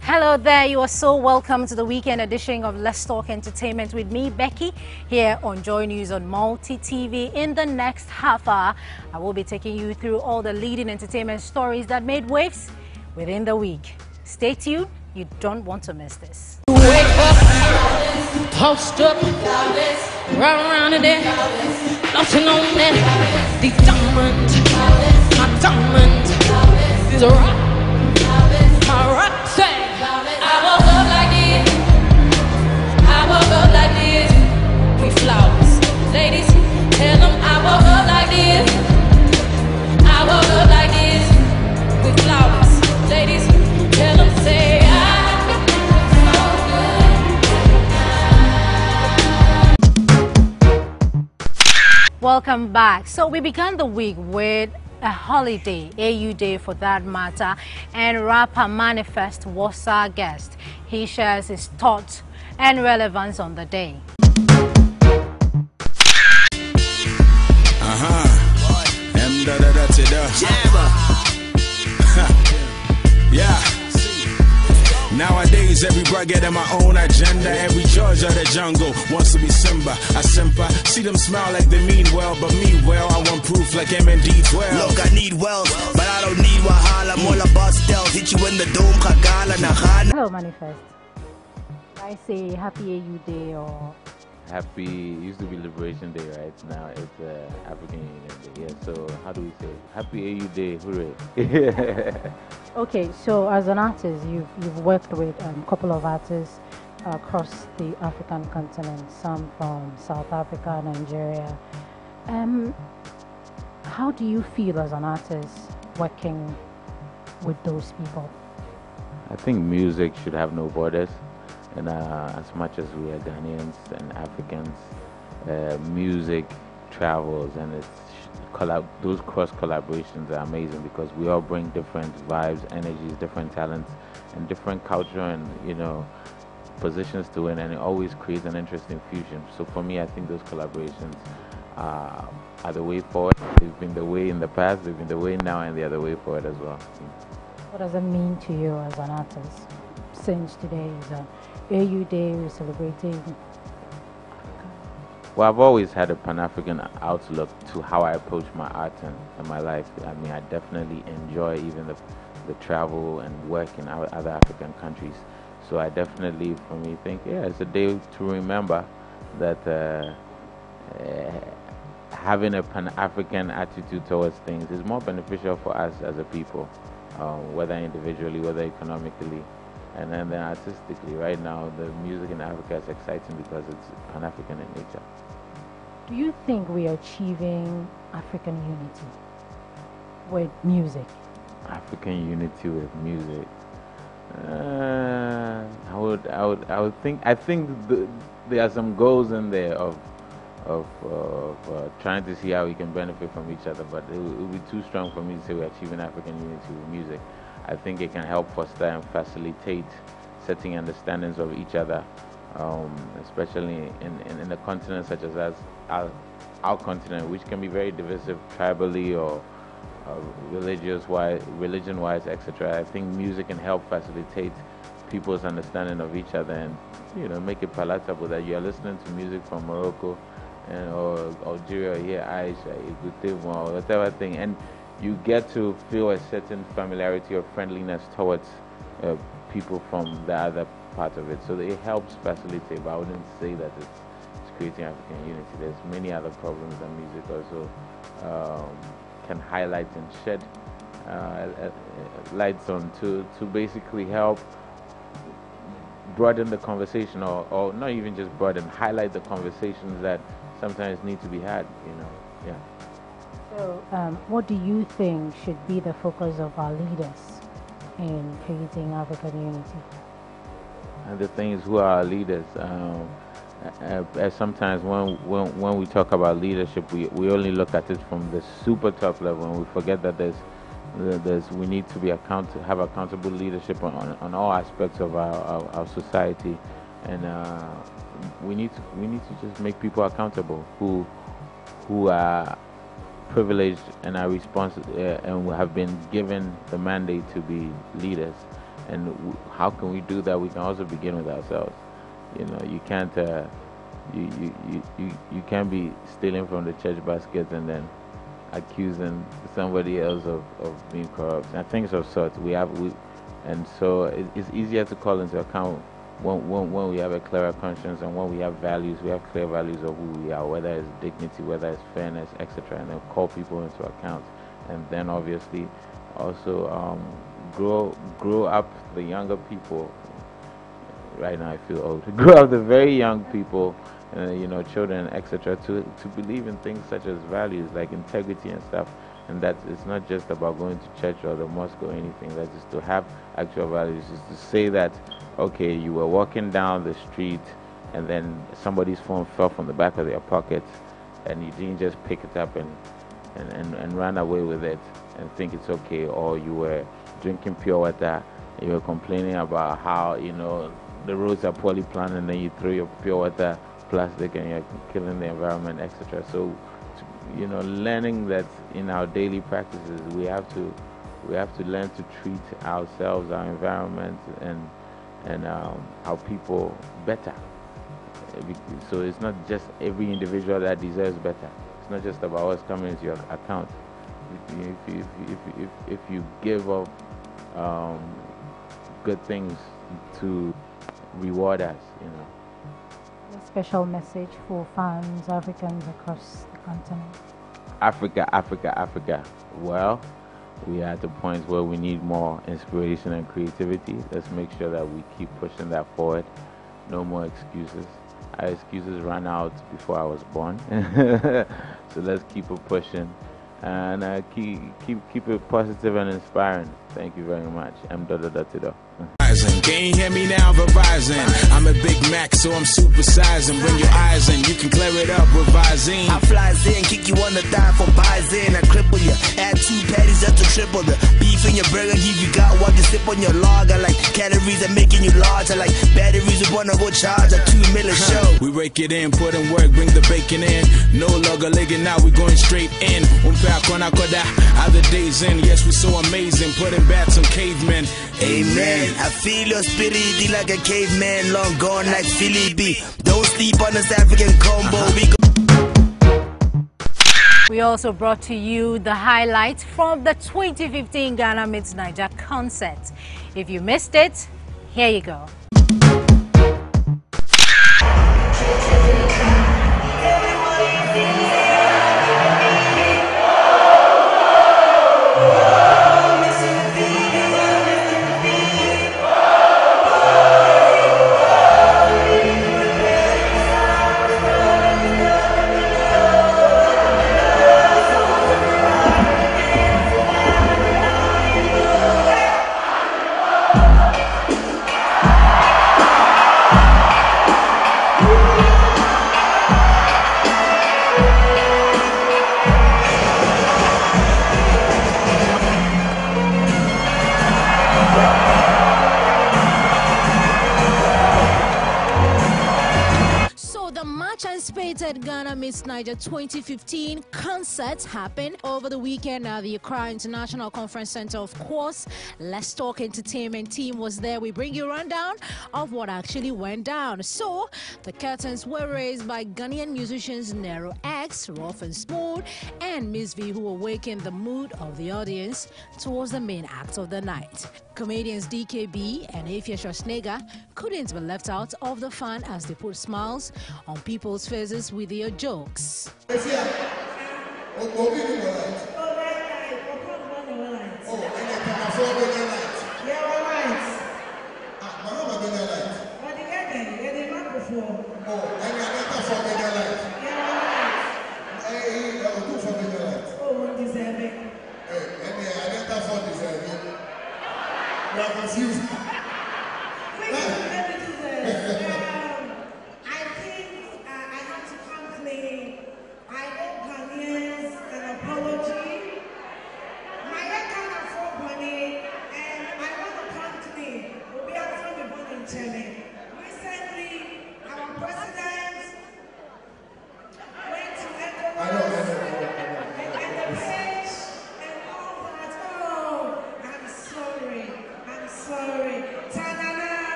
Hello there, you are so welcome to the weekend edition of Let's Talk Entertainment with me, Becky, here on Joy News on Multi TV. In the next half hour, I will be taking you through all the leading entertainment stories that made waves within the week. Stay tuned, you don't want to miss this. Wake up, post up, run around in there, nothing on that. The diamond, my diamond is a rock, my rock say. I woke up like this, I woke up like this, with flowers. Ladies, tell them I woke up like this, I woke up like this, with flowers. Ladies, tell them say Welcome back. So we began the week with a holiday, AU Day for that matter, and rapper Manifest was our guest. He shares his thoughts and relevance on the day. Yeah. Nowadays, every brother get my own agenda. Every judge of the jungle wants to be Simba. I simpa. See them smile like they mean well, but me well. I want proof like MND12. Look, I need wealth, but I don't need wahala. I'm all about stealth. Hit you in the dome, kagala, nahana. Hello, Manifest. I say happy AU Day or... Happy, it used to be Liberation Day, right? Now it's African Union Day. Yeah, so how do we say? Happy AU Day, hooray. Okay, so as an artist, you've worked with a couple of artists across the African continent, some from South Africa, Nigeria. How do you feel as an artist working with those people? I think music should have no borders. And as much as we are Ghanaians and Africans, music travels, and those cross collaborations are amazing because we all bring different vibes, energies, different talents, and different culture and positions to it, and it always creates an interesting fusion. So for me, I think those collaborations are the way forward. They've been the way in the past, they've been the way now, and they're the way forward as well. What does it mean to you as an artist? Since today is AU Day, we're celebrating. Well, I've always had a Pan-African outlook to how I approach my art and my life. I mean, I definitely enjoy even the travel and work in other African countries. So I definitely, for me, think, yeah, it's a day to remember that having a Pan-African attitude towards things is more beneficial for us as a people, whether individually, whether economically. And then artistically, right now, the music in Africa is exciting because it's Pan-African in nature. Do you think we are achieving African unity with music? African unity with music? I think there are some goals in there of trying to see how we can benefit from each other, but it would be too strong for me to say we're achieving African unity with music. I think it can help foster and facilitate setting understandings of each other, especially in a continent such as our continent, which can be very divisive tribally or religion-wise, etc. I think music can help facilitate people's understanding of each other and make it palatable that you're listening to music from Morocco or Algeria, here, Aisha, or whatever thing, and you get to feel a certain familiarity or friendliness towards people from the other part of it. So it helps facilitate, but I wouldn't say that it's creating African unity. There's many other problems that music also can highlight and shed lights on to basically help broaden the conversation, or not even just broaden, highlight the conversations that sometimes need to be had, yeah. So, what do you think should be the focus of our leaders in creating African unity? And the thing is, who are our leaders? Sometimes when we talk about leadership, we only look at it from the super top level, and we forget that there's We need to be have accountable leadership on all aspects of our society, and we need to just make people accountable who are privileged and are responsible and have been given the mandate to be leaders. And how can we do that? We can also begin with ourselves. You know, you can't you can't be stealing from the church basket and then accusing somebody else of being corrupt and things of sort. And so it's easier to call into account when we have a clearer conscience and when we have values. We have clear values of who we are, whether it's dignity, whether it's fairness, etc. And then call people into account, and then obviously also grow up the younger people. Right now I feel old. Grow up the very young people, children, etc., to believe in things such as values like integrity and stuff. And that it's not just about going to church or the mosque or anything. That is to have actual values. Is to say that, okay, you were walking down the street and then somebody's phone fell from the back of their pocket, and you didn't just pick it up and run away with it and think it's okay. Or you were drinking pure water, you were complaining about how the roads are poorly planned, and then you throw your pure water plastic and you're killing the environment, etc. So, learning that in our daily practices, we have to learn to treat ourselves, our environment, and our people better. So it's not just every individual that deserves better. It's not just about what's coming into your account. If you give up good things to reward us, A special message for fans, Africans across the continent. Africa. Well, we are at the point where we need more inspiration and creativity. Let's make sure that we keep pushing that forward. No more excuses. Our excuses ran out before I was born. So let's keep it pushing and keep it positive and inspiring. Thank you very much. I'm dr.sid. Can you hear me now, Verizon? I'm a Big Mac, so I'm supersizing. Bring your eyes in, you can clear it up with Visine. I flies in, kick you on the thigh for buys in. I cripple you, add 2 patties just to triple the beef in your burger. Give you got what you sip on your log. I like calories that making you large. I like batteries that wanna go charge a 2 million show. We rake it in, put in work, bring the bacon in. No longer legging now, we going straight in. Other days in, yes, we so amazing. Putting bats on cavemen. Amen. I feel your spirit like a caveman, long gone like Philly B. Don't sleep on this African combo. We also brought to you the highlights from the 2015 Ghana meets Niger concert. If you missed it, here you go. Ghana meets Niger 2015 concert happened over the weekend at the Accra International Conference Center. Of course, Let's Talk Entertainment team was there. We bring you a rundown of what actually went down. So, the curtains were raised by Ghanaian musicians Nero X, Rough and Smooth, and Miss V, who awakened the mood of the audience towards the main act of the night. Comedians DKB and Afia Schwarzenegger couldn't be left out of the fun as they put smiles on people's faces with their jokes. I owe Ghanaians an apology. My kind of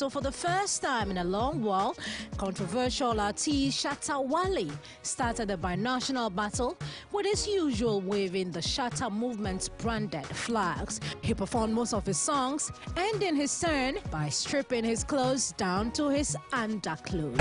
So for the first time in a long while, controversial artist Shatta Wale started the binational battle with his usual waving the Shatta Movement's branded flags. He performed most of his songs, ending his turn by stripping his clothes down to his underclothes.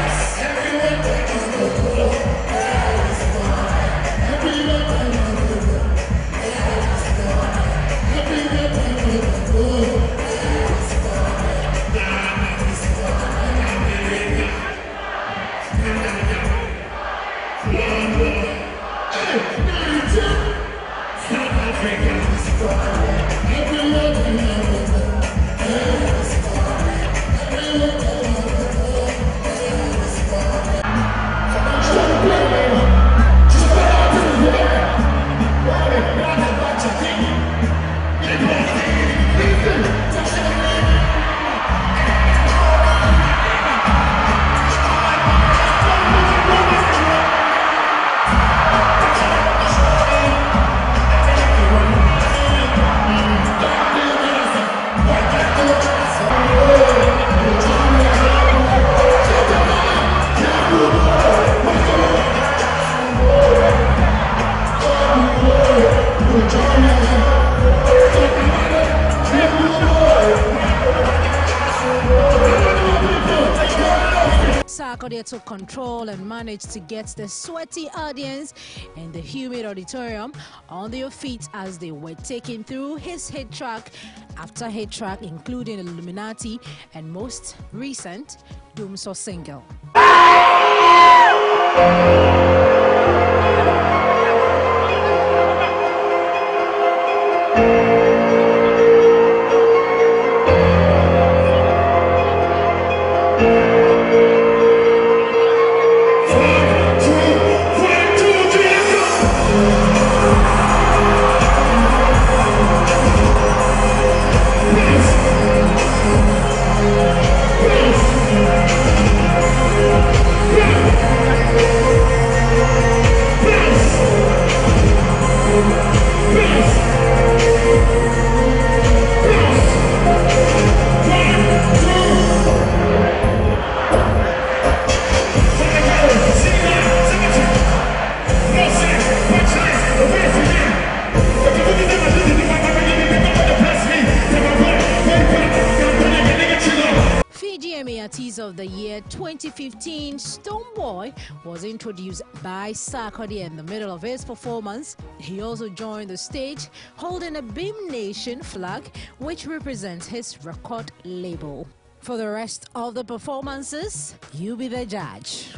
Sarkodie took control and managed to get the sweaty audience in the humid auditorium on their feet as they were taken through his hit track after hit track, including Illuminati and most recent Doomso single. Artist of the year 2015, Stonebwoy was introduced by Sarkodie in the middle of his performance. He also joined the stage holding a Beam Nation flag, which represents his record label. For the rest of the performances, you be the judge.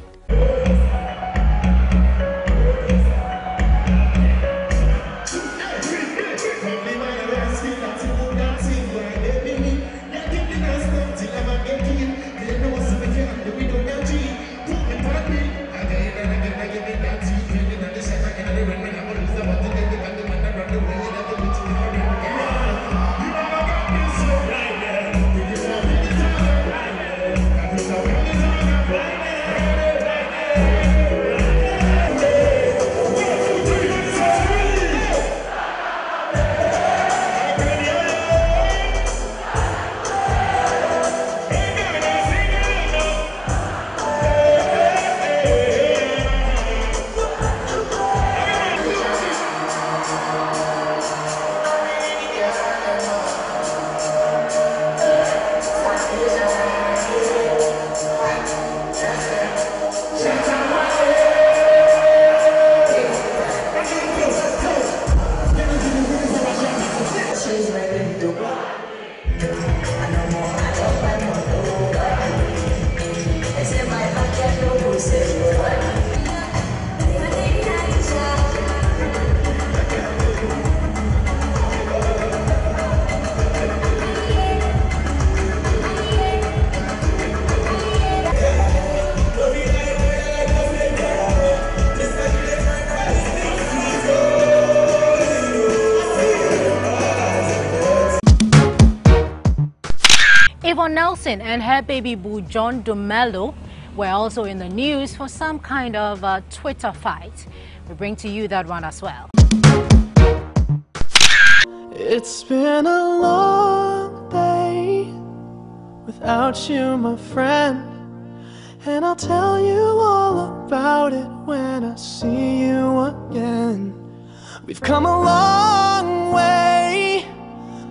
Yvonne Nelson and her baby boo John Dumelo were also in the news for some kind of Twitter fight. We bring to you that one as well. It's been a long day without you, my friend. And I'll tell you all about it when I see you again. We've come a long way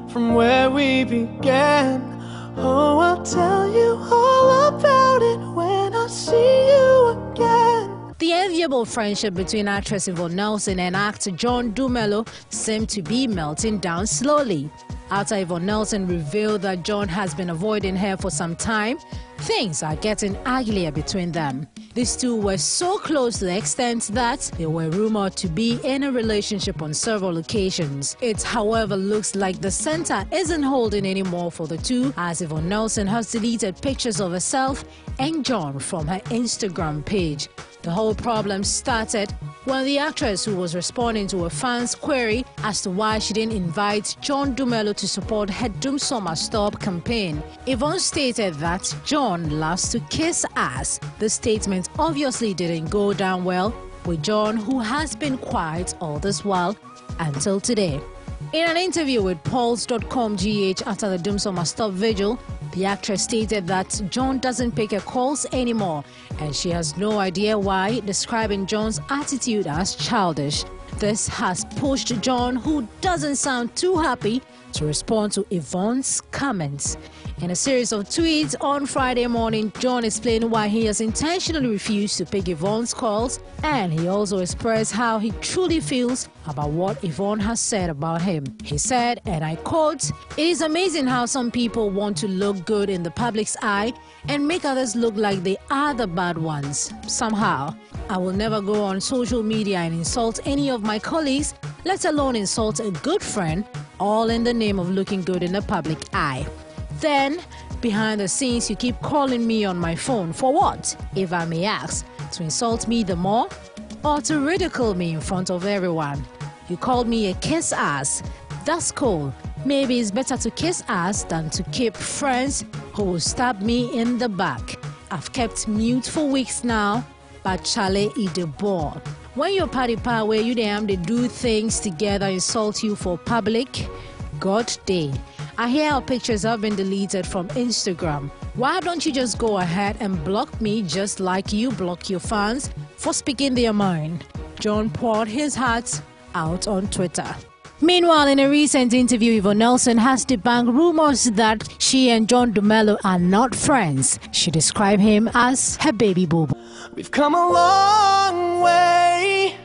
from where we began. Oh, I'll tell you all about it when I see you again. The enviable friendship between actress Yvonne Nelson and actor John Dumelo seemed to be melting down slowly. After Yvonne Nelson revealed that John has been avoiding her for some time, things are getting uglier between them. These two were so close to the extent that they were rumored to be in a relationship on several occasions. It, however, looks like the center isn't holding anymore for the two, as Yvonne Nelson has deleted pictures of herself and John from her Instagram page. The whole problem started when the actress, who was responding to a fan's query as to why she didn't invite John Dumelo to support her Doom Summer Stop campaign, Yvonne stated that John loves to kiss ass. The statement obviously didn't go down well with John, who has been quiet all this while until today. In an interview with Pulse.com GH after the Doom Summer Stop vigil, the actress stated that John doesn't pick her calls anymore and she has no idea why, describing John's attitude as childish. This has pushed John, who doesn't sound too happy, to respond to Yvonne's comments. In a series of tweets on Friday morning, John explained why he has intentionally refused to pick Yvonne's calls, and he also expressed how he truly feels about what Yvonne has said about him. He said, and I quote, "It is amazing how some people want to look good in the public's eye and make others look like they are the bad ones. Somehow, I will never go on social media and insult any of my colleagues, let alone insult a good friend, all in the name of looking good in the public eye. Then, behind the scenes, you keep calling me on my phone for what, if I may ask? To insult me the more? Or to ridicule me in front of everyone? You called me a kiss ass. That's cool. Maybe it's better to kiss ass than to keep friends who will stab me in the back. I've kept mute for weeks now, but Chale eat the ball. When you're party power where you damn they do things together, insult you for public, God day. I hear our pictures have been deleted from Instagram. Why don't you just go ahead and block me just like you block your fans for speaking their mind?" John poured his heart out on Twitter. Meanwhile, in a recent interview, Yvonne Nelson has debunked rumors that she and John Dumelo are not friends. She described him as her baby boo. We've come a long way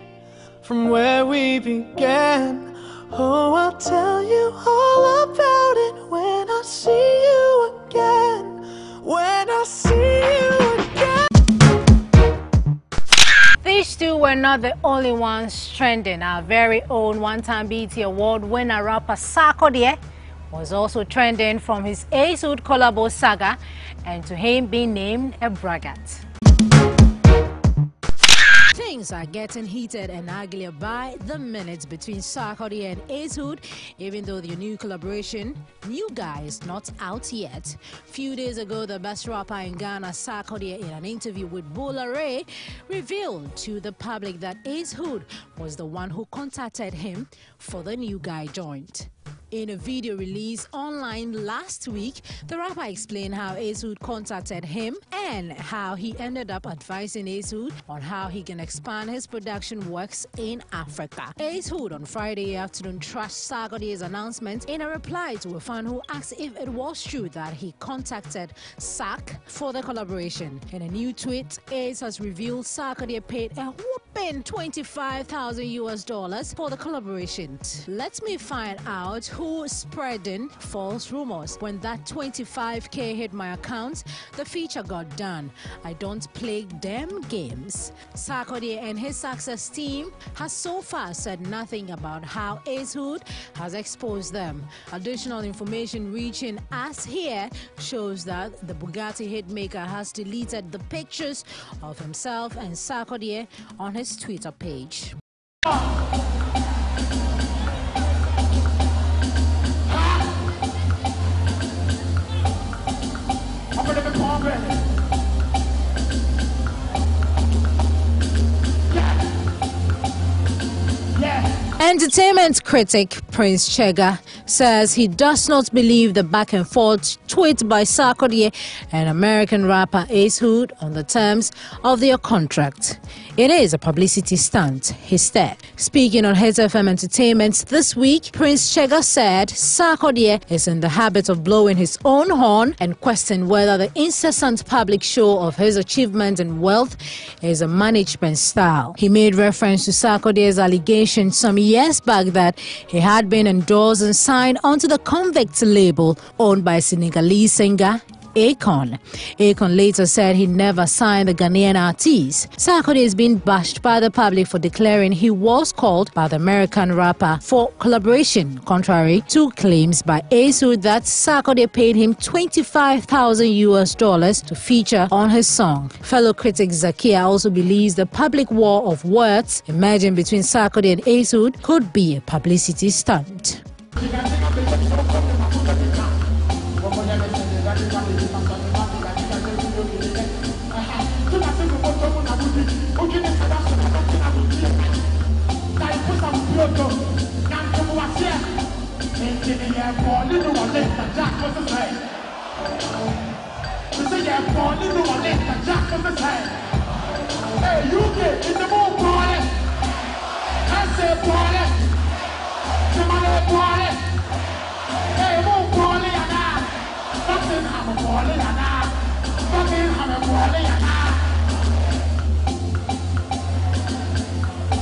from where we began. Oh, I'll tell you all about it when I see you again. When I see you again. These two were not the only ones trending. Our very own one-time BET Award winner rapper Sarkodie was also trending from his Ace-Hood collabo saga, and to him being named a braggart. Things are getting heated and uglier by the minute between Sarkodie and Ace-Hood, even though their new collaboration, New Guy, is not out yet. Few days ago, the best rapper in Ghana, Sarkodie, in an interview with Bola Ray, revealed to the public that Ace-Hood was the one who contacted him for the New Guy joint. In a video released online last week, the rapper explained how Ace-Hood contacted him and how he ended up advising Ace-Hood on how he can expand his production works in Africa. Ace-Hood on Friday afternoon trashed Sarkodie's announcement in a reply to a fan who asked if it was true that he contacted Sark for the collaboration. In a new tweet, Ace has revealed Sarkodie paid a whooping $25,000 for the collaboration. Let me find out who spreading false rumors. When that $25K hit my account, the feature got done. I don't play them games. Sarkodie and his success team has so far said nothing about how Ace-Hood has exposed them. Additional information reaching us here shows that the Bugatti hitmaker has deleted the pictures of himself and Sarkodie on his Twitter page. Entertainment critic Prince Chega says he does not believe the back and forth tweet by Sarkodie and American rapper Hood on the terms of their contract. It is a publicity stunt, he said. Speaking on Hits FM Entertainment this week, Prince Chega said Sarkodie is in the habit of blowing his own horn and questioned whether the incessant public show of his achievement and wealth is a management style. He made reference to Sarkodie's allegation some years back that he had been endorsed and signed onto the Convict label owned by Senegalese singer Akon. Akon later said he never signed the Ghanaian artist. Sarkodie is being bashed by the public for declaring he was called by the American rapper for collaboration, contrary to claims by Hood that Sarkodie paid him $25,000 to feature on his song. Fellow critic Zakia also believes the public war of words emerging between Sarkodie and Hood could be a publicity stunt.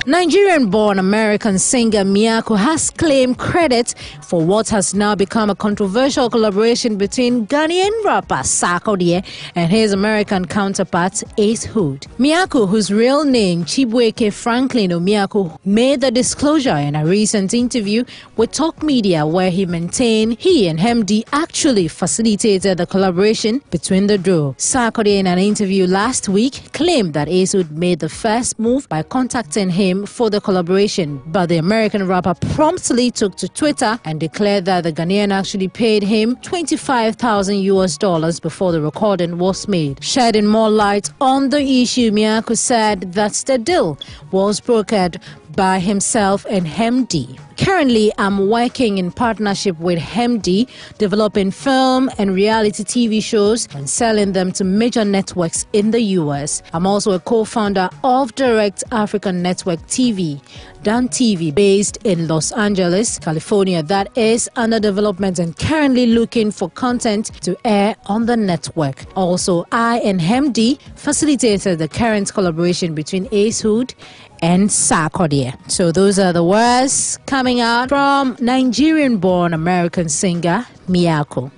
Nigerian-born American singer Miaku has claimed credit for what has now become a controversial collaboration between Ghanaian rapper Sarkodie and his American counterpart Hood. Miaku, whose real name Chibuike Franklin Omiaku, made the disclosure in a recent interview with Talk Media, where he maintained he and Hemdi actually facilitated the collaboration between the duo. Sarkodie, in an interview last week, claimed that Hood made the first move by contacting him for the collaboration, but the American rapper promptly took to Twitter and declared that the Ghanaian actually paid him $25,000 before the recording was made. Shedding more light on the issue, Miaku said that the deal was brokered by himself and Hemdi. Currently, I'm working in partnership with Hemdi, developing film and reality TV shows and selling them to major networks in the US. I'm also a co-founder of Direct African Network TV, Dan TV, based in Los Angeles, California, that is under development and currently looking for content to air on the network. Also, I and Hemdi facilitated the current collaboration between Hood and Sarkodie. So those are the words coming out from Nigerian-born American singer Miaku.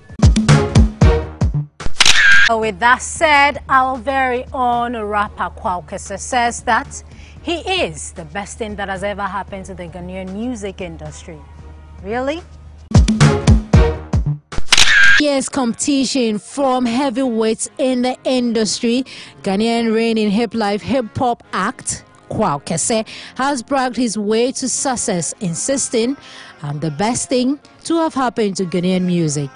With that said, our very own rapper K.O.D says that he is the best thing that has ever happened to the Ghanaian music industry. Really? Yes, competition from heavyweights in the industry. Ghanaian reigning hip-hop act K.O.D has bragged his way to success, insisting I'm the best thing to have happened to Ghanaian music.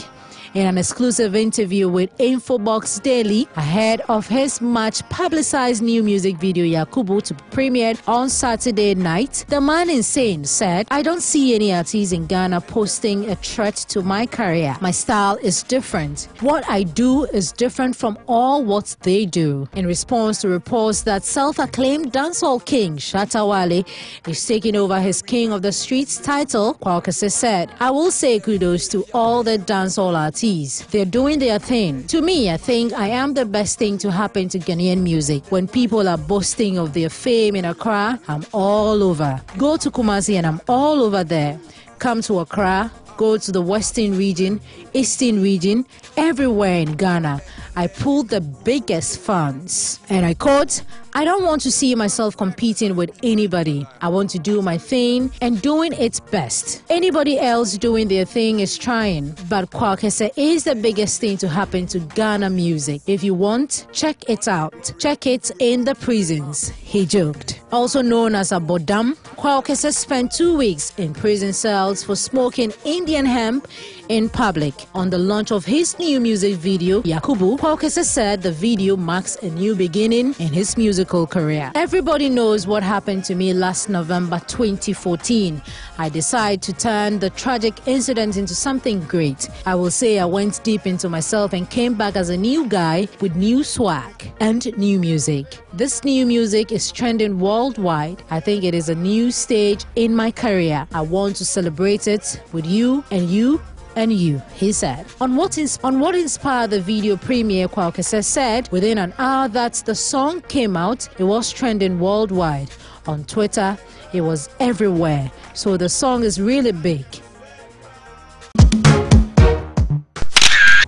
In an exclusive interview with Infobox Daily ahead of his much publicized new music video Yakubu to be premiered on Saturday night, the man insane said, I don't see any artists in Ghana posting a threat to my career. My style is different. What I do is different from all what they do. In response to reports that self-acclaimed dancehall king Shatta Wale is taking over his King of the Streets title, K.O.D said, I will say kudos to all the dancehall artists. They're doing their thing. To me, I think I am the best thing to happen to Ghanaian music. When people are boasting of their fame in Accra, I'm all over. Go to Kumasi and I'm all over there. Come to Accra, go to the Western region, Eastern region, everywhere in Ghana. I pulled the biggest funds. And I quote, I don't want to see myself competing with anybody. I want to do my thing and doing its best. Anybody else doing their thing is trying, but K.O.D is the biggest thing to happen to Ghana music. If you want, check it out. Check it in the prisons, he joked. Also known as a Bodam, K.O.D spent 2 weeks in prison cells for smoking Indian hemp in public. On the launch of his new music video, Yakubu, Kwakese said the video marks a new beginning in his musical career. Everybody knows what happened to me last November 2014. I decided to turn the tragic incident into something great. I will say I went deep into myself and came back as a new guy with new swag and new music. This new music is trending worldwide. I think it is a new stage in my career. I want to celebrate it with you and you and you, he said. On what inspired the video premiere, Kwakese said within an hour that the song came out, it was trending worldwide. On Twitter, it was everywhere. So the song is really big.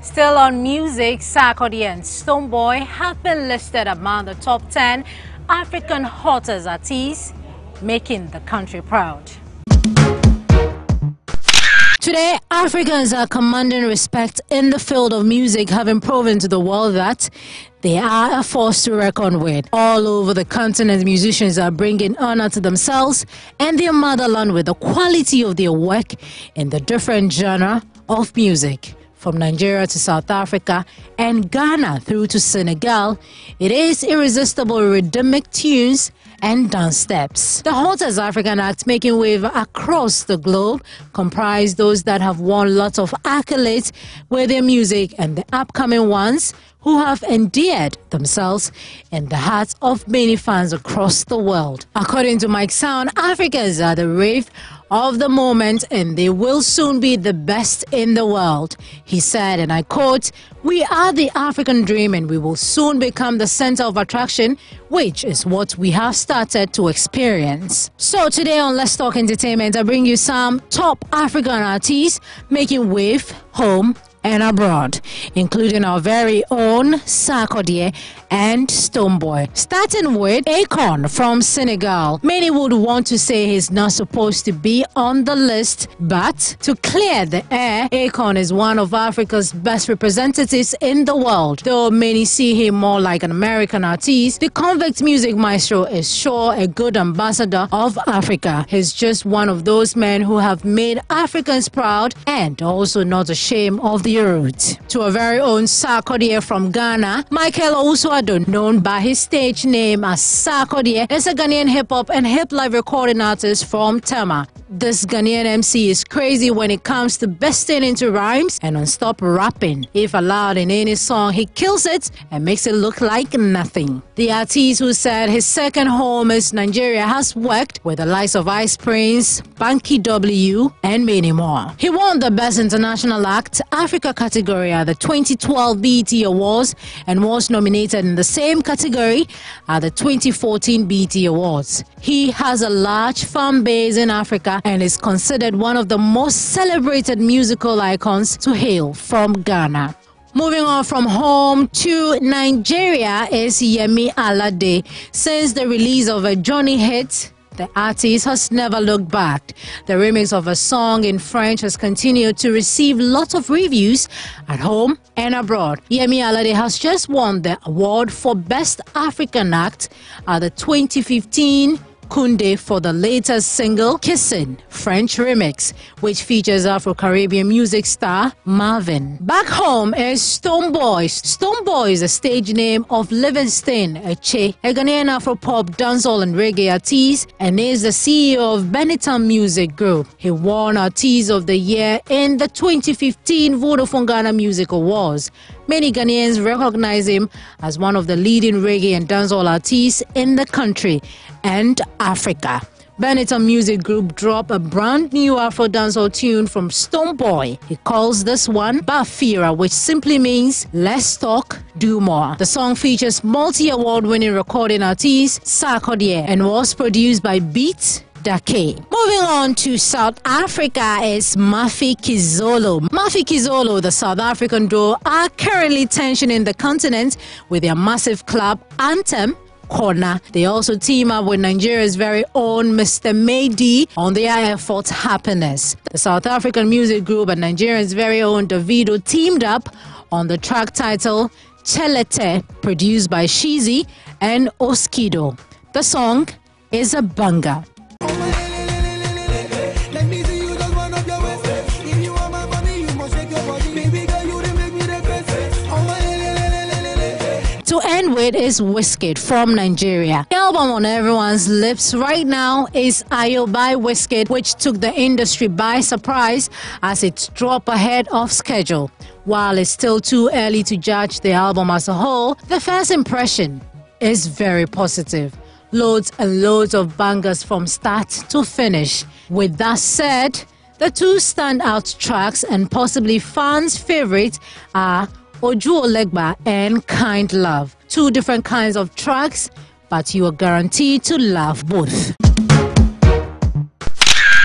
Still on music, Sarkodie and Stonebwoy have been listed among the top 10 African hottest artists, making the country proud. Today, Africans are commanding respect in the field of music, having proven to the world that they are a force to reckon with. All over the continent, musicians are bringing honor to themselves and their motherland with the quality of their work in the different genre of music. From Nigeria to South Africa and Ghana through to Senegal, it is irresistible rhythmic tunes and dance steps. The hottest African acts making wave across the globe comprise those that have won lots of accolades with their music and the upcoming ones who have endeared themselves in the hearts of many fans across the world. According to Mike Sound, Africans are the rave of the moment and they will soon be the best in the world. He said, and I quote, "We are the African dream and we will soon become the center of attraction, which is what we have started to experience." So today on Let's Talk Entertainment, I bring you some top African artists making wave home and abroad, including our very own Sarkodie and Stonebwoy. Starting with Akon from Senegal. Many would want to say he's not supposed to be on the list, but to clear the air, Akon is one of Africa's best representatives in the world. Though many see him more like an American artist, the convict music maestro is sure a good ambassador of Africa. He's just one of those men who have made Africans proud and also not ashamed of the roots. To our very own Sarkodie from Ghana, Michael Osuado, known by his stage name as Sarkodie, is a Ghanaian hip-hop and hip-life recording artist from Tema. This Ghanaian MC is crazy when it comes to bursting into rhymes and non-stop rapping. If allowed in any song, he kills it and makes it look like nothing. The artist, who said his second home is Nigeria, has worked with the likes of Ice Prince, Banky W, and many more. He won the Best International Act Africa category at the 2012 BET Awards and was nominated in the same category at the 2014 BET Awards. He has a large fan base in Africa and is considered one of the most celebrated musical icons to hail from Ghana. Moving on from home to Nigeria is Yemi Alade. Since the release of a Johnny hit, the artist has never looked back. The remix of a song in French has continued to receive lots of reviews at home and abroad. Yemi Alade has just won the award for Best African Act at the 2015 Kunde for the latest single Kissin' French remix, which features Afro-Caribbean music star Marvin. Back home is Stonebwoy. Stonebwoy is a stage name of Livingston Eche, a Ghanaian Afro-pop, dancehall and reggae artist, and is the CEO of Benetton Music Group. He won Artist of the Year in the 2015 Vodafone Ghana Music Awards. Many Ghanaians recognize him as one of the leading reggae and dancehall artists in the country and Africa. Benetton Music Group dropped a brand new Afro dancehall tune from Stonebwoy. He calls this one Bafira, which simply means let's talk, do more. The song features multi-award winning recording artist Sarkodie and was produced by Beat Dake. Moving on to South Africa is Mafikizolo. Mafikizolo, the South African duo, are currently tensioning the continent with their massive club anthem, Corner. They also team up with Nigeria's very own Mr. Maydi on their effort Happiness. The South African music group and Nigeria's very own Davido teamed up on the track title Chelete, produced by Shizi and Oskido. The song is a banger. Let me see you just run up your waist. If you want my money, you must begin with is Wizkid from Nigeria. The album on everyone's lips right now is Ayo by Wizkid, which took the industry by surprise as it dropped ahead of schedule. While it's still too early to judge the album as a whole, the first impression is very positive. Loads and loads of bangers from start to finish. With that said, the two standout tracks and possibly fans' favorites are Oju Olegba and Kind Love. Two different kinds of tracks, but you are guaranteed to love both.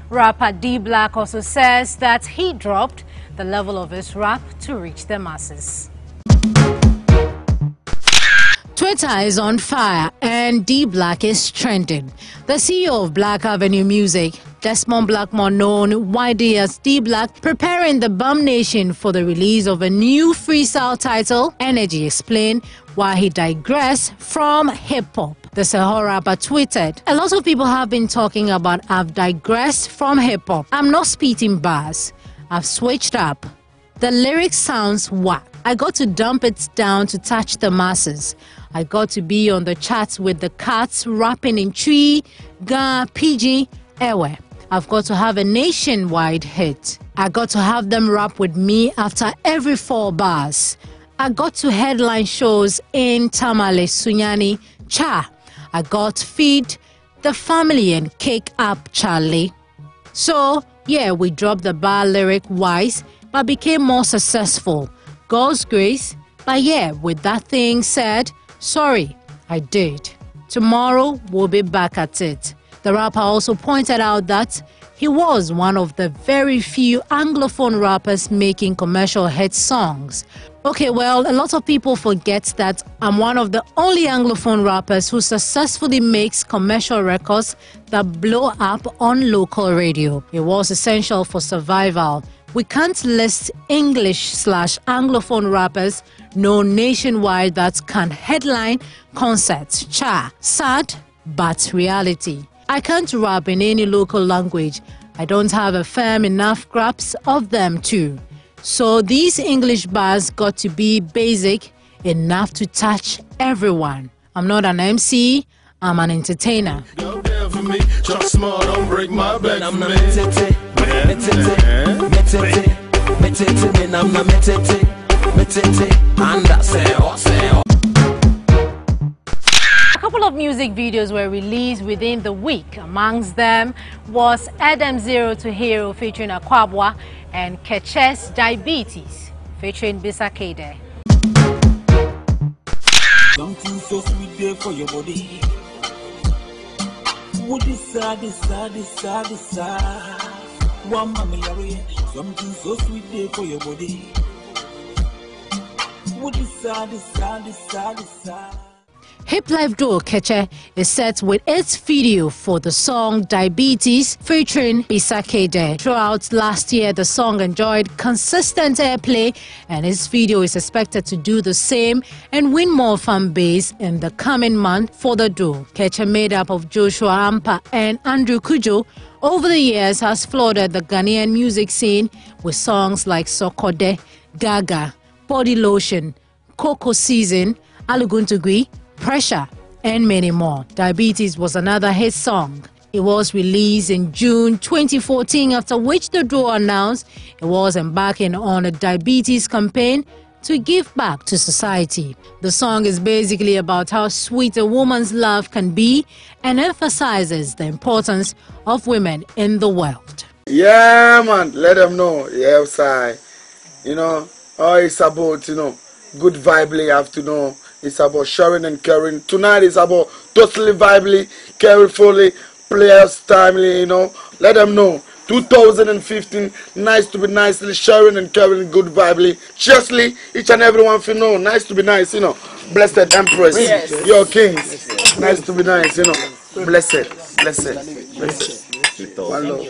Rapper D Black also says that he dropped the level of his rap to reach the masses. Twitter is on fire and D Black is trending. The CEO of Black Avenue Music, Desmond Blackmore, known widely as D Black, preparing the Bum Nation for the release of a new freestyle title, Energy, explained why he digressed from hip-hop. The Sahara rapper tweeted, "A lot of people have been talking about I've digressed from hip-hop. I'm not spitting bars. I've switched up. The lyrics sounds whack. I got to dump it down to touch the masses. I got to be on the charts with the cats rapping in Tree, Ga, PG, Ewe. I've got to have a nationwide hit. I got to have them rap with me after every 4 bars. I got to headline shows in Tamale, Sunyani, Cha. I got to feed the family and cake up Charlie." So, yeah, we dropped the bar lyric wise, but became more successful. God's grace, but yeah, with that thing said, sorry, I did. Tomorrow we'll be back at it. The rapper also pointed out that he was one of the very few Anglophone rappers making commercial hit songs. Okay, well, a lot of people forget that I'm one of the only Anglophone rappers who successfully makes commercial records that blow up on local radio. It was essential for survival. We can't list English/Anglophone rappers known nationwide that can headline concerts. Cha, sad, but reality. I can't rap in any local language. I don't have a firm enough grasp of them too. So these English bars got to be basic enough to touch everyone. I'm not an MC, I'm an entertainer. Go down for me, talk small, don't break my back for me. A couple of music videos were released within the week. Amongst them was Adam Zero to Hero featuring Akwabwa and Keche's Diabetes featuring Bisakede. Something so sweet there for your body. What is sad, one mommy away. Something so sweet there for your body. What is sad. Hip Life duo Keche is set with its video for the song Diabetes featuring Bisakede. Throughout last year, the song enjoyed consistent airplay and its video is expected to do the same and win more fan base in the coming month for the duo. Keche, made up of Joshua Ampa and Andrew Kujo, over the years has flooded the Ghanaian music scene with songs like Sarkodie, Gaga, Body Lotion, Cocoa Season, Aluguntugui, Pressure, and many more. Diabetes was another hit song. It was released in June 2014, after which the duo announced it was embarking on a diabetes campaign to give back to society. The song is basically about how sweet a woman's love can be and emphasizes the importance of women in the world. Yeah, man, let them know. Yeah, Osei. You know, it's about, good vibe, you have to know. It's about sharing and caring. Tonight is about totally vibely, carefully, players, timely, Let them know. 2015, nice to be nicely, sharing and caring, good vibely. Cheersly, each and everyone feel know. Nice to be nice, Blessed Empress, yes. Your kings. Yes. Nice to be nice, Blessed. One love.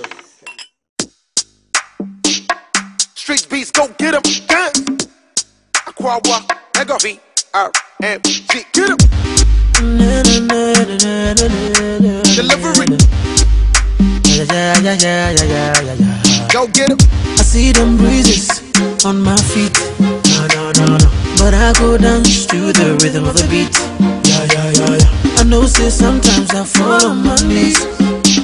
Street beats, go get 'em. Aquawa, mega beat. RMG, get 'em. Delivery. Go get 'em. I see them breezes on my feet. No. But I I go dance to the rhythm of the beat. I know say sometimes I fall on my knees.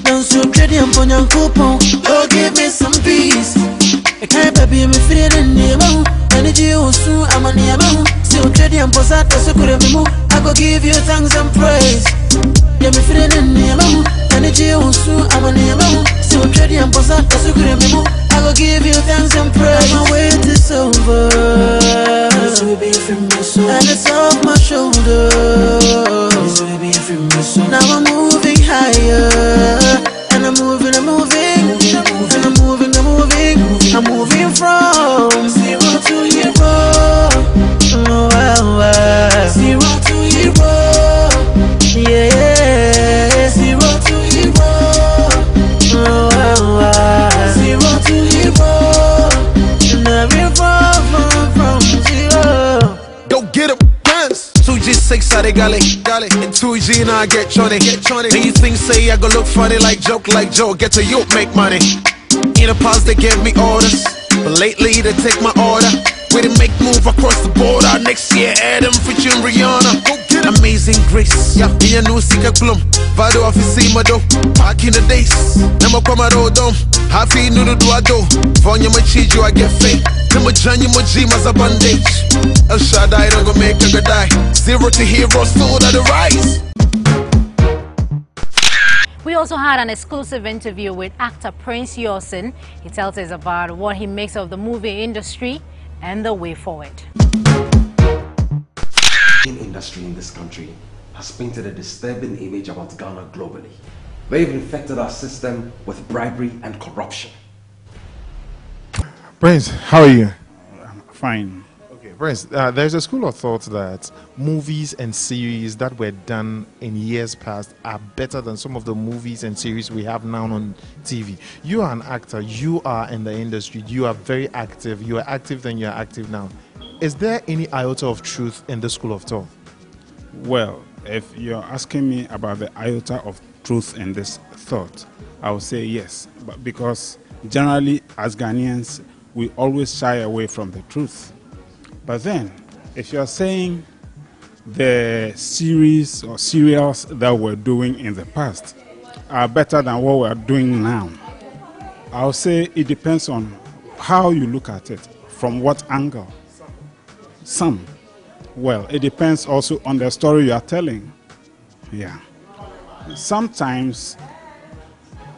Dance to pretty and pon your coupon. Oh, give me some peace. I can't baby me feeling near me. Energy soon I'm on near me. Still pretty and posata so could have move. I go give you thanks and praise. Yeah, me feeling near me. Energy soon I'm on near me. Still pretty and posata so could have move. I go give you thanks and praise. My wait is over. This will be from my soul. And it's off my shoulder. This will be from my soul. Now I'm moving higher. And I'm moving, I'm moving. And I'm moving, I'm moving. I'm moving from 0 to hero. Oh, wow, wow. 0 to hero. Yeah. 0 to hero. Oh, wow, wow. 0 to hero. And I'm from 0. Go get 'em, dance. 2G6 out of galley, and 2G now I get Johnny. These things say I go look funny like Joe. Get to you, make money. In the past they gave me orders, but lately they take my order. We didn't make move across the border. Next year, Adam featuring Rihanna. Go get Amazing Grace. Yeah, in a new secret plum. Vado office mado. Back in the days. Nemo kwamaro dom. Happy nunu do I do. Vonya machiju I get fake. Nemo janyu mojima za bandage. El Shaddai don't go make a die. 0 to hero, still at the rise. We also had an exclusive interview with actor Prince Yosin. He tells us about what he makes of the movie industry and the way forward. The industry in this country has painted a disturbing image about Ghana globally. They've infected our system with bribery and corruption. Prince, how are you? Fine. Okay, Prince, there's a school of thought that movies and series that were done in years past are better than some of the movies and series we have now on TV. You are an actor, you are in the industry, you are very active, you are active than you are active now. Is there any iota of truth in this school of thought? Well, if you're asking me about the iota of truth in this thought, I would say yes. But because generally, as Ghanaians, we always shy away from the truth. But then, if you're saying the series or serials that we're doing in the past are better than what we're doing now, I'll say it depends on how you look at it, from what angle. Some. Well, it depends also on the story you are telling. Yeah. Sometimes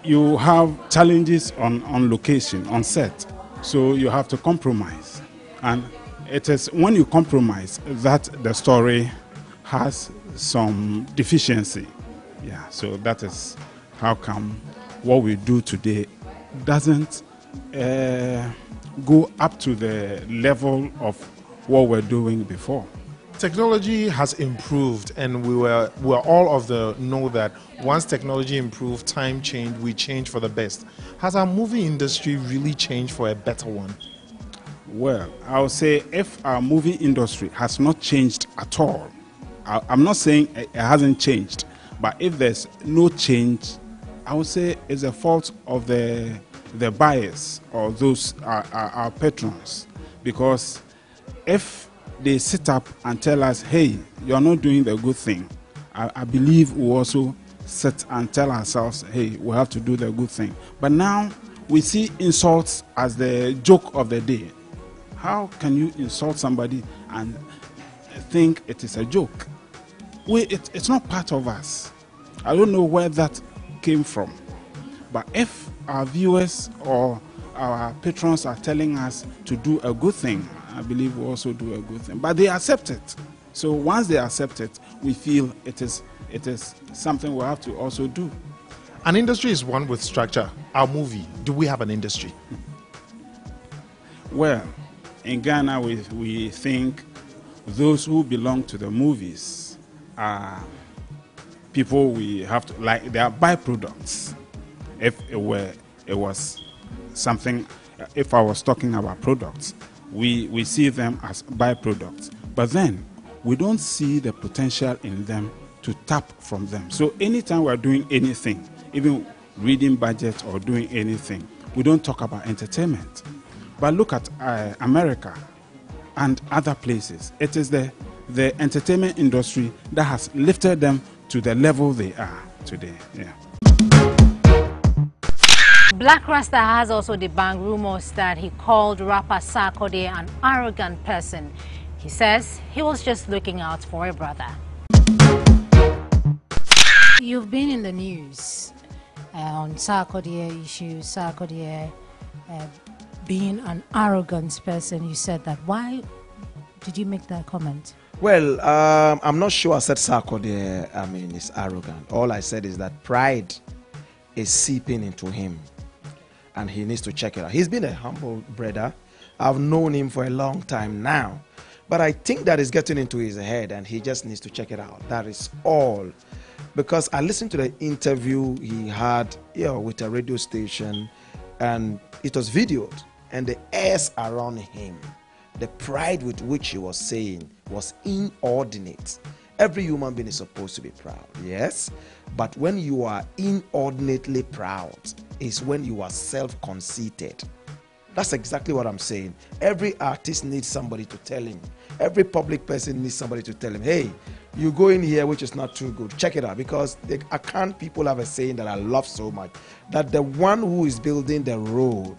you have challenges on location, on set, so you have to compromise. And it is when you compromise that the story has some deficiency. Yeah, so that is how come what we do today doesn't go up to the level of what we're doing before. Technology has improved, and we're all of the know that once technology improved, time changed, we change for the best. Has our movie industry really changed for a better one? Well, I would say if our movie industry has not changed at all, I'm not saying it hasn't changed, but if there's no change, I would say it's a fault of the buyers or those our patrons. Because if they sit up and tell us, hey, you're not doing the good thing, I believe we also sit and tell ourselves, hey, we have to do the good thing. But now we see insults as the joke of the day. How can you insult somebody and think it is a joke? It's not part of us. I don't know where that came from. But if our viewers or our patrons are telling us to do a good thing, I believe we also do a good thing. But they accept it. So once they accept it, we feel it is something we have to also do. An industry is one with structure. Our movie, do we have an industry? Well, in Ghana, we think those who belong to the movies are people we have to, like, they are byproducts. If it was something, if I was talking about products, we see them as byproducts. But then we don't see the potential in them to tap from them. So anytime we're doing anything, even reading budget or doing anything, we don't talk about entertainment. But look at America. and other places. It is the entertainment industry that has lifted them to the level they are today. Yeah. Black Rasta has also debunked rumors that he called rapper Sarkodie an arrogant person. He says he was just looking out for a brother. You've been in the news on Sarkodie issues, Sarkodie being an arrogant person. You said that. Why did you make that comment? Well, I'm not sure I said Sarkodie, is arrogant. All I said is that pride is seeping into him and he needs to check it out. He's been a humble brother. I've known him for a long time now. But I think that is getting into his head and he just needs to check it out. That is all. Because I listened to the interview he had with a radio station and it was videoed, and the airs around him, the pride with which he was saying was inordinate. Every human being is supposed to be proud, yes, but when you are inordinately proud is when you are self-conceited. That's exactly what I'm saying. Every artist needs somebody to tell him. Every public person needs somebody to tell him, hey, you go in here which is not too good, check it out. Because people have a saying that I love so much, that the one who is building the road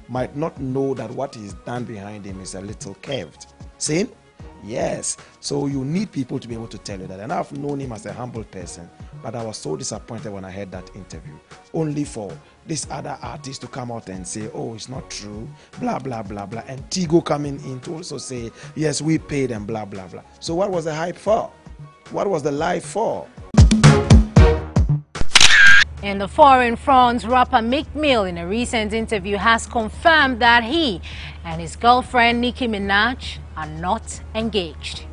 might not know that what is done behind him is a little curved. See? Yes. So you need people to be able to tell you that. And I've known him as a humble person, but I was so disappointed when I heard that interview. Only for this other artist to come out and say, oh, it's not true, blah, blah, blah, blah. And Tigo coming in to also say, yes, we paid and blah, blah, blah. So what was the hype for? What was the lie for? In the foreign front, rapper Meek Mill in a recent interview has confirmed that he and his girlfriend Nicki Minaj are not engaged.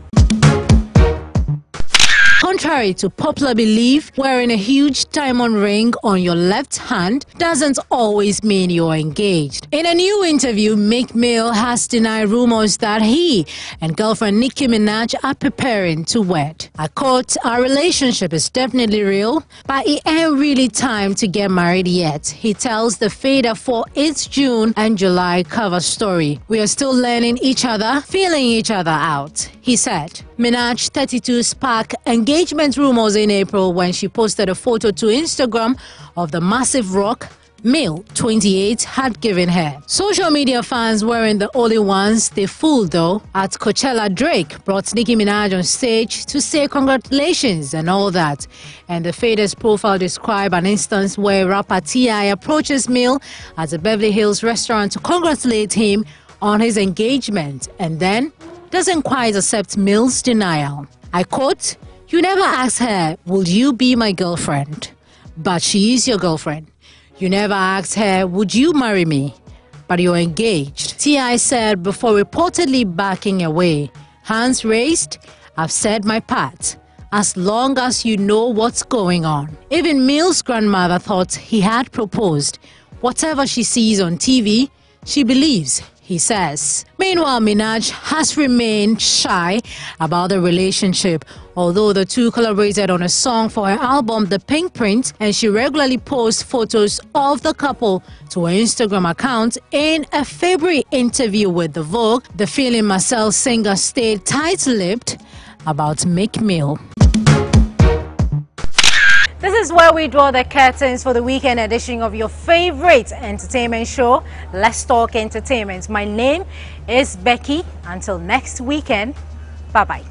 Contrary to popular belief, wearing a huge diamond ring on your left hand doesn't always mean you're engaged. In a new interview, Meek Mill has denied rumors that he and girlfriend Nicki Minaj are preparing to wed. I quote, "Our relationship is definitely real, but it ain't really time to get married yet," he tells the Fader for its June and July cover story. "We are still learning each other, feeling each other out," he said. Minaj, 32, sparked engagement rumors in April when she posted a photo to Instagram of the massive rock Mill, 28, had given her. Social media fans weren't the only ones they fooled though. At Coachella, Drake brought Nicki Minaj on stage to say congratulations and all that. And the Fader's profile described an instance where rapper T.I. approaches Mill at a Beverly Hills restaurant to congratulate him on his engagement and then doesn't quite accept Mill's denial. I quote, "You never asked her, would you be my girlfriend? But she is your girlfriend. You never asked her, would you marry me? But you're engaged," T.I. said before reportedly backing away. "Hands raised, I've said my part. As long as you know what's going on." Even Mill's grandmother thought he had proposed. Whatever she sees on TV, she believes, he says. Meanwhile, Minaj has remained shy about the relationship, although the two collaborated on a song for her album The Pink Print, and she regularly posts photos of the couple to her Instagram account. In a February interview with The Vogue, the Feeling Marcel singer stayed tight-lipped about Meek Mill. This is where we draw the curtains for the weekend edition of your favorite entertainment show, Let's Talk Entertainment. My name is Becky. Until next weekend, bye-bye.